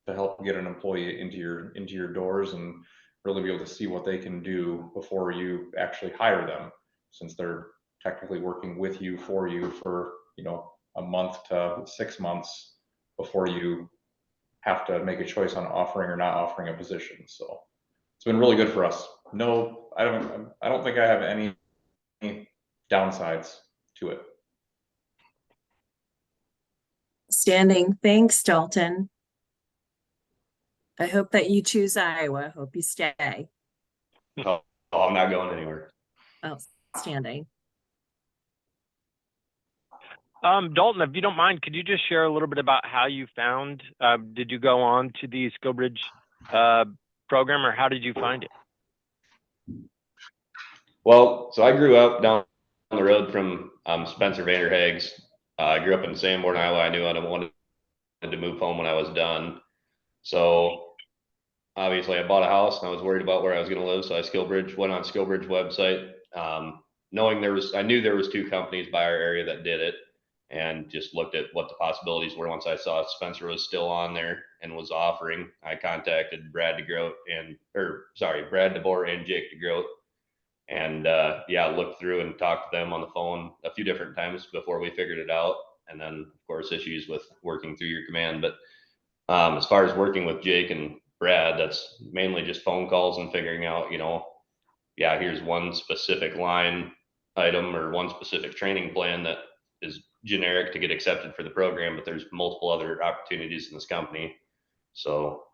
to help get an employee into your doors and really be able to see what they can do before you actually hire them, since they're technically working with you for a month to 6 months before you have to make a choice on offering or not offering a position. So it's been really good for us. No, I don't think I have any downsides to it. Standing. Thanks, Dalton. I hope that you choose Iowa. Hope you stay. Oh, I'm not going anywhere. Oh, standing. Dalton, if you don't mind, could you just share a little bit about how you found, did you go on to the SkillBridge program, or how did you find it? Well, so I grew up down the road from Spencer Vanderhaeg's. I grew up in Sanborn, Iowa. I knew I wanted to move home when I was done. So obviously I bought a house and I was worried about where I was going to live. So I went on SkillBridge website, knowing I knew there was 2 companies by our area that did it, and just looked at what the possibilities were. Once I saw Spencer was still on there and was offering, I contacted Brad DeBoer and Jake DeGroot. And yeah, looked through and talked to them on the phone a few different times before we figured it out. And then of course issues with working through your command. But as far as working with Jake and Brad, that's mainly just phone calls and figuring out, yeah, here's one specific line item or one specific training plan that is generic to get accepted for the program, but there's multiple other opportunities in this company. So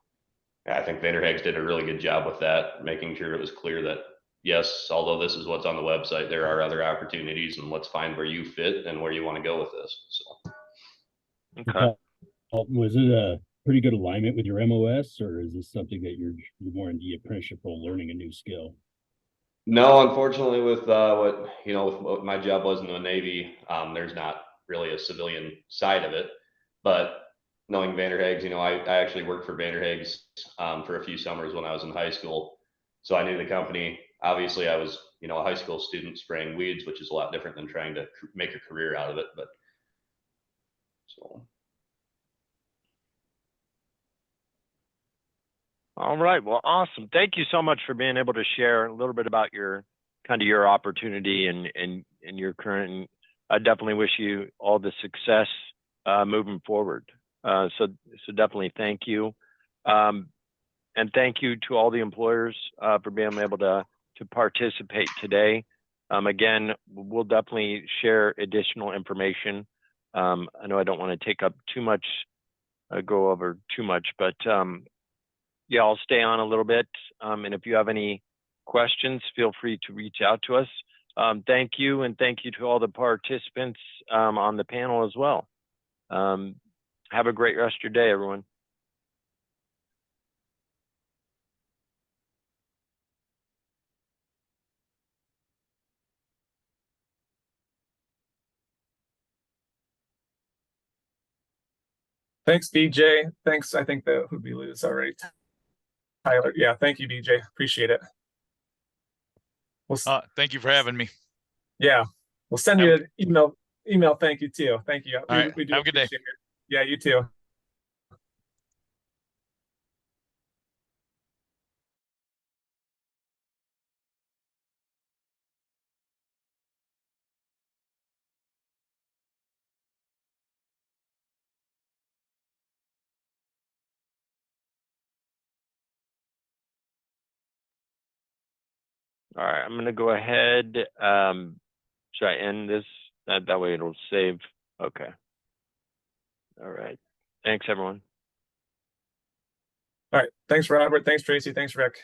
yeah, I think Vanderhaeg's did a really good job with that, making sure it was clear that yes, although this is what's on the website, there are other opportunities, and let's find where you fit and where you want to go with this. So. Okay. Was it a pretty good alignment with your MOS, or is this something that you're more in the apprenticeship role, learning a new skill? No, unfortunately, with with what my job was in the Navy, there's not really a civilian side of it. But knowing Vanderhaeg's, I actually worked for Vanderhaeg's for a few summers when I was in high school, so I knew the company. Obviously, I was a high school student spraying weeds, which is a lot different than trying to make a career out of it. But so. All right. Well, awesome. Thank you so much for being able to share a little bit about your opportunity and your current. I definitely wish you all the success moving forward. So definitely thank you. And thank you to all the employers for being able to participate today. Again, we'll definitely share additional information. I know I don't want to take up too much, go over too much, but yeah, I'll stay on a little bit. And if you have any questions, feel free to reach out to us. Thank you, and thank you to all the participants on the panel as well. Have a great rest of your day, everyone. Thanks, BJ. Thanks. I think that would be Luz already. Tyler. Yeah. Thank you, BJ. Appreciate it. Thank you for having me. Yeah. We'll send you an email. Thank you too. Thank you. All right. We do Have a good day. appreciate it. Yeah, you too. All right, I'm gonna go ahead. Should I end this? That way it'll save. Okay. All right. Thanks, everyone. All right. Thanks, Robert. Thanks, Tracy. Thanks, Rick.